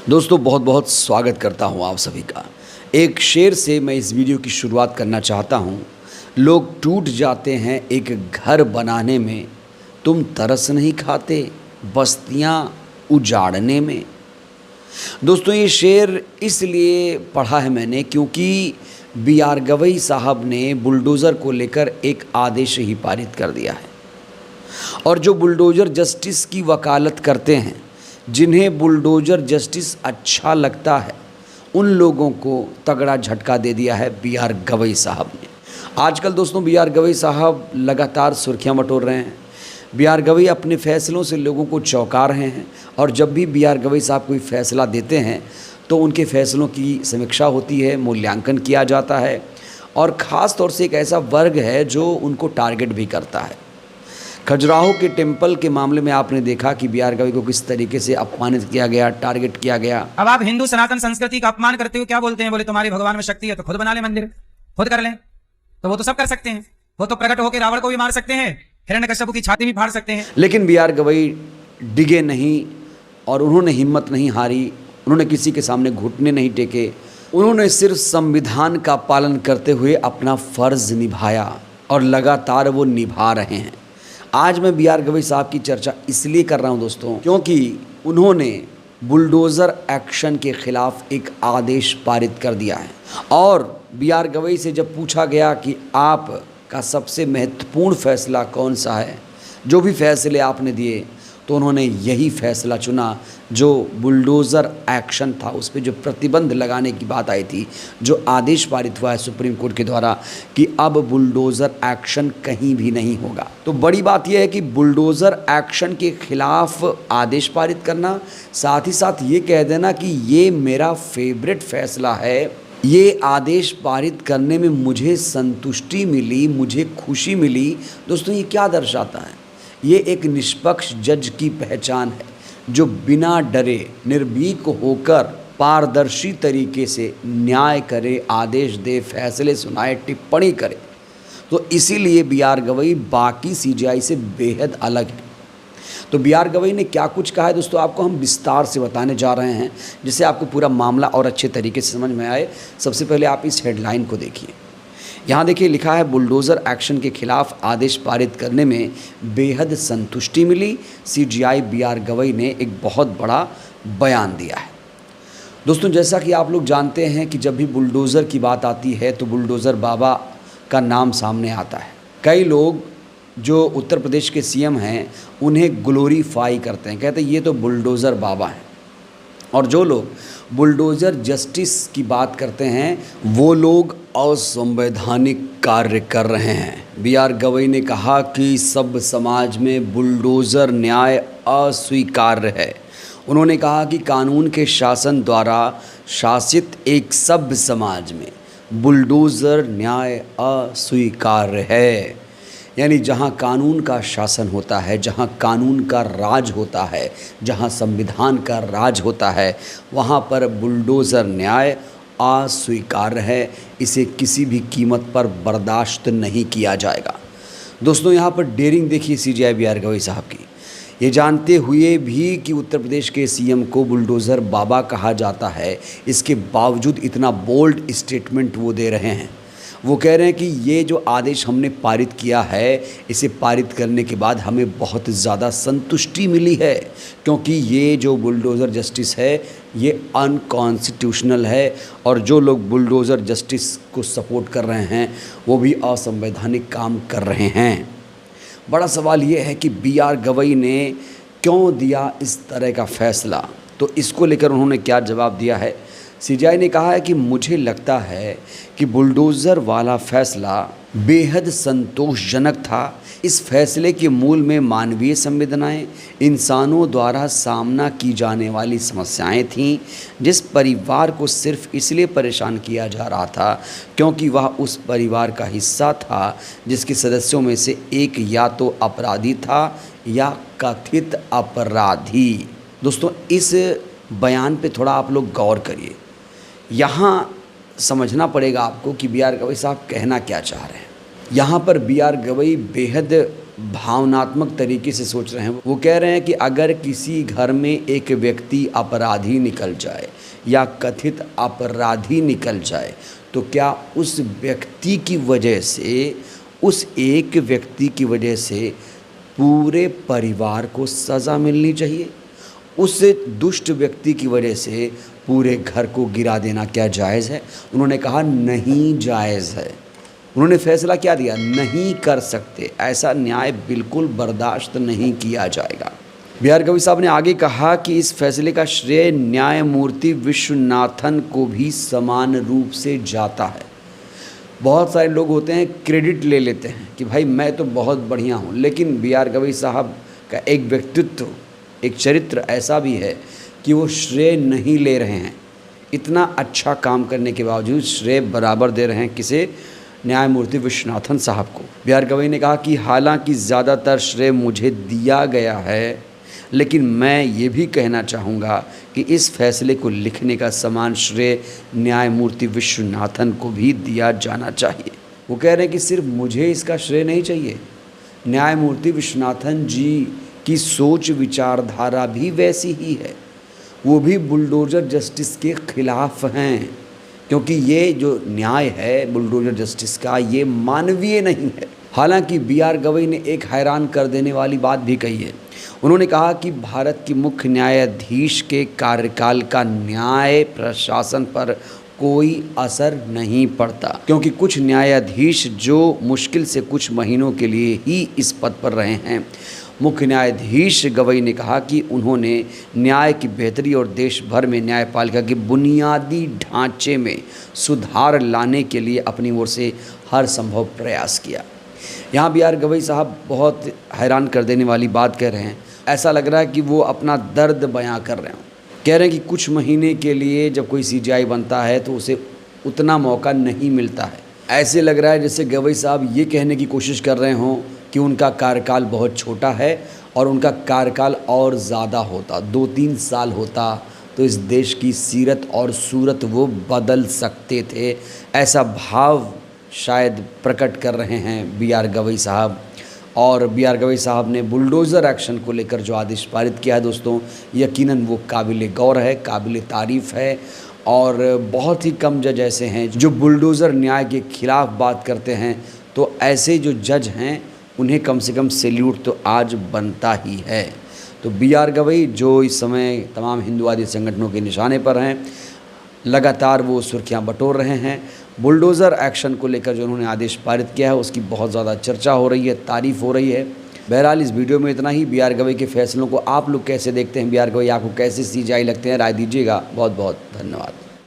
दोस्तों बहुत बहुत स्वागत करता हूं आप सभी का। एक शेर से मैं इस वीडियो की शुरुआत करना चाहता हूं। लोग टूट जाते हैं एक घर बनाने में, तुम तरस नहीं खाते बस्तियां उजाड़ने में। दोस्तों ये शेर इसलिए पढ़ा है मैंने क्योंकि B.R. गवई साहब ने बुलडोज़र को लेकर एक आदेश ही पारित कर दिया है। और जो बुलडोज़र जस्टिस की वकालत करते हैं, जिन्हें बुलडोज़र जस्टिस अच्छा लगता है, उन लोगों को तगड़ा झटका दे दिया है B.R. गवई साहब ने। आजकल दोस्तों B.R. गवई साहब लगातार सुर्खियां बटोर रहे हैं। B.R. गवई अपने फ़ैसलों से लोगों को चौंका रहे हैं और जब भी B.R. गवई साहब कोई फ़ैसला देते हैं तो उनके फ़ैसलों की समीक्षा होती है, मूल्यांकन किया जाता है और ख़ास तौर से एक ऐसा वर्ग है जो उनको टारगेट भी करता है। खजुराहो के टेम्पल के मामले में आपने देखा कि B.R. गवई को किस तरीके से अपमानित किया गया, टारगेट किया गया। अब आप हिंदू सनातन संस्कृति का अपमान करते हुए क्या बोलते हैं? बोले तुम्हारी भगवान में शक्ति है तो खुद बना ले मंदिर, खुद कर लें। तो वो तो सब कर सकते हैं, वो तो प्रकट होकर रावण को भी मार सकते हैं, हिरण्यकश्यप की छाती भी फाड़ सकते हैं। लेकिन B.R. गवई डिगे नहीं और उन्होंने हिम्मत नहीं हारी, उन्होंने किसी के सामने घुटने नहीं टेके। उन्होंने सिर्फ संविधान का पालन करते हुए अपना फ़र्ज़ निभाया और लगातार वो निभा रहे हैं। आज मैं B.R. गवई साहब की चर्चा इसलिए कर रहा हूं दोस्तों क्योंकि उन्होंने बुलडोज़र एक्शन के ख़िलाफ़ एक आदेश पारित कर दिया है। और B.R. गवई से जब पूछा गया कि आपका सबसे महत्वपूर्ण फ़ैसला कौन सा है, जो भी फ़ैसले आपने दिए, तो उन्होंने यही फ़ैसला चुना जो बुलडोज़र एक्शन था, उस पर जो प्रतिबंध लगाने की बात आई थी, जो आदेश पारित हुआ है सुप्रीम कोर्ट के द्वारा कि अब बुलडोज़र एक्शन कहीं भी नहीं होगा। तो बड़ी बात यह है कि बुलडोज़र एक्शन के ख़िलाफ़ आदेश पारित करना, साथ ही साथ ये कह देना कि ये मेरा फेवरेट फ़ैसला है, ये आदेश पारित करने में मुझे संतुष्टि मिली, मुझे खुशी मिली। दोस्तों ये क्या दर्शाता है? ये एक निष्पक्ष जज की पहचान है जो बिना डरे निर्भीक होकर पारदर्शी तरीके से न्याय करे, आदेश दे, फैसले सुनाए, टिप्पणी करे। तो इसीलिए B.R. गवई बाकी CJI से बेहद अलग है। तो B.R. गवई ने क्या कुछ कहा है दोस्तों, आपको हम विस्तार से बताने जा रहे हैं जिससे आपको पूरा मामला और अच्छे तरीके से समझ में आए। सबसे पहले आप इस हेडलाइन को देखिए। यहाँ देखिए लिखा है बुलडोज़र एक्शन के खिलाफ आदेश पारित करने में बेहद संतुष्टि मिली। CJI B.R. गवई ने एक बहुत बड़ा बयान दिया है। दोस्तों जैसा कि आप लोग जानते हैं कि जब भी बुलडोज़र की बात आती है तो बुलडोज़र बाबा का नाम सामने आता है। कई लोग जो उत्तर प्रदेश के CM हैं उन्हें ग्लोरीफाई करते हैं, कहते हैं ये तो बुलडोज़र बाबा हैं। और जो लोग बुलडोज़र जस्टिस की बात करते हैं वो लोग असंवैधानिक कार्य कर रहे हैं। B.R. गवई ने कहा कि सब समाज में बुलडोज़र न्याय अस्वीकार्य है। उन्होंने कहा कि कानून के शासन द्वारा शासित एक सभ्य समाज में बुलडोज़र न्याय अस्वीकार्य है। यानी जहाँ कानून का शासन होता है, जहाँ कानून का राज होता है, जहाँ संविधान का राज होता है, वहाँ पर बुलडोज़र न्याय अस्वीकार्य है। इसे किसी भी कीमत पर बर्दाश्त नहीं किया जाएगा। दोस्तों यहाँ पर डेयरिंग देखिए CJI B.R. गवई साहब की। ये जानते हुए भी कि उत्तर प्रदेश के CM को बुलडोज़र बाबा कहा जाता है, इसके बावजूद इतना बोल्ड स्टेटमेंट वो दे रहे हैं। वो कह रहे हैं कि ये जो आदेश हमने पारित किया है, इसे पारित करने के बाद हमें बहुत ज़्यादा संतुष्टि मिली है क्योंकि ये जो बुलडोज़र जस्टिस है ये अनकॉन्स्टिट्यूशनल है और जो लोग बुलडोज़र जस्टिस को सपोर्ट कर रहे हैं वो भी असंवैधानिक काम कर रहे हैं। बड़ा सवाल ये है कि B.R. गवई ने क्यों दिया इस तरह का फ़ैसला, तो इसको लेकर उन्होंने क्या जवाब दिया है। CJI ने कहा है कि मुझे लगता है कि बुलडोज़र वाला फ़ैसला बेहद संतोषजनक था। इस फैसले के मूल में मानवीय संवेदनाएं, इंसानों द्वारा सामना की जाने वाली समस्याएं थीं। जिस परिवार को सिर्फ इसलिए परेशान किया जा रहा था क्योंकि वह उस परिवार का हिस्सा था जिसके सदस्यों में से एक या तो अपराधी था या कथित अपराधी। दोस्तों इस बयान पे थोड़ा आप लोग गौर करिए। यहाँ समझना पड़ेगा आपको कि B.R. गवई साहब कहना क्या चाह रहे हैं। यहाँ पर B.R. गवई बेहद भावनात्मक तरीके से सोच रहे हैं। वो कह रहे हैं कि अगर किसी घर में एक व्यक्ति अपराधी निकल जाए या कथित अपराधी निकल जाए तो क्या उस व्यक्ति की वजह से, उस एक व्यक्ति की वजह से पूरे परिवार को सज़ा मिलनी चाहिए? उस दुष्ट व्यक्ति की वजह से पूरे घर को गिरा देना क्या जायज़ है? उन्होंने कहा नहीं जायज़ है। उन्होंने फैसला क्या दिया? नहीं कर सकते, ऐसा न्याय बिल्कुल बर्दाश्त नहीं किया जाएगा। बिहार गवई साहब ने आगे कहा कि इस फैसले का श्रेय न्यायमूर्ति विश्वनाथन को भी समान रूप से जाता है। बहुत सारे लोग होते हैं क्रेडिट ले लेते हैं कि भाई मैं तो बहुत बढ़िया हूँ, लेकिन बिहार गवई साहब का एक व्यक्तित्व, एक चरित्र ऐसा भी है कि वो श्रेय नहीं ले रहे हैं। इतना अच्छा काम करने के बावजूद श्रेय बराबर दे रहे हैं किसे? न्यायमूर्ति विश्वनाथन साहब को। बिहार गवई ने कहा कि हालांकि ज़्यादातर श्रेय मुझे दिया गया है, लेकिन मैं ये भी कहना चाहूँगा कि इस फैसले को लिखने का समान श्रेय न्यायमूर्ति विश्वनाथन को भी दिया जाना चाहिए। वो कह रहे हैं कि सिर्फ मुझे इसका श्रेय नहीं चाहिए, न्यायमूर्ति विश्वनाथन जी की सोच विचारधारा भी वैसी ही है। वो भी बुलडोज़र जस्टिस के खिलाफ हैं, क्योंकि ये जो न्याय है बुलडोज़र जस्टिस का, ये मानवीय नहीं है। हालांकि बिहार गवई ने एक हैरान कर देने वाली बात भी कही है। उन्होंने कहा कि भारत की मुख्य न्यायाधीश के कार्यकाल का न्याय प्रशासन पर कोई असर नहीं पड़ता, क्योंकि कुछ न्यायाधीश जो मुश्किल से कुछ महीनों के लिए ही इस पद पर रहे हैं। मुख्य न्यायाधीश गवई ने कहा कि उन्होंने न्याय की बेहतरी और देश भर में न्यायपालिका के बुनियादी ढांचे में सुधार लाने के लिए अपनी ओर से हर संभव प्रयास किया। यहाँ बिहार गवई साहब बहुत हैरान कर देने वाली बात कह रहे हैं। ऐसा लग रहा है कि वो अपना दर्द बयां कर रहे हैं। कह रहे हैं कि कुछ महीने के लिए जब कोई सीजीआई बनता है तो उसे उतना मौका नहीं मिलता है। ऐसे लग रहा है जैसे गवई साहब ये कहने की कोशिश कर रहे हों कि उनका कार्यकाल बहुत छोटा है और उनका कार्यकाल और ज़्यादा होता, 2-3 साल होता तो इस देश की सीरत और सूरत वो बदल सकते थे। ऐसा भाव शायद प्रकट कर रहे हैं बिहार गवई साहब। और बिहार गवई साहब ने बुलडोज़र एक्शन को लेकर जो आदेश पारित किया है दोस्तों, यकीनन वो काबिल गौर है, काबिल तारीफ़ है। और बहुत ही कम जज ऐसे हैं जो बुलडोज़र न्याय के खिलाफ बात करते हैं। तो ऐसे जो जज हैं उन्हें कम से कम सैल्यूट तो आज बनता ही है। तो बिहार गवई जो इस समय तमाम हिंदुवादी संगठनों के निशाने पर हैं, लगातार वो सुर्खियां बटोर रहे हैं। बुलडोज़र एक्शन को लेकर जो उन्होंने आदेश पारित किया है उसकी बहुत ज़्यादा चर्चा हो रही है, तारीफ़ हो रही है। बहरहाल इस वीडियो में इतना ही। बिहार गवई के फैसलों को आप लोग कैसे देखते हैं? बिहार गवई आपको कैसे सीजीआई लगते हैं? राय दीजिएगा। बहुत बहुत धन्यवाद।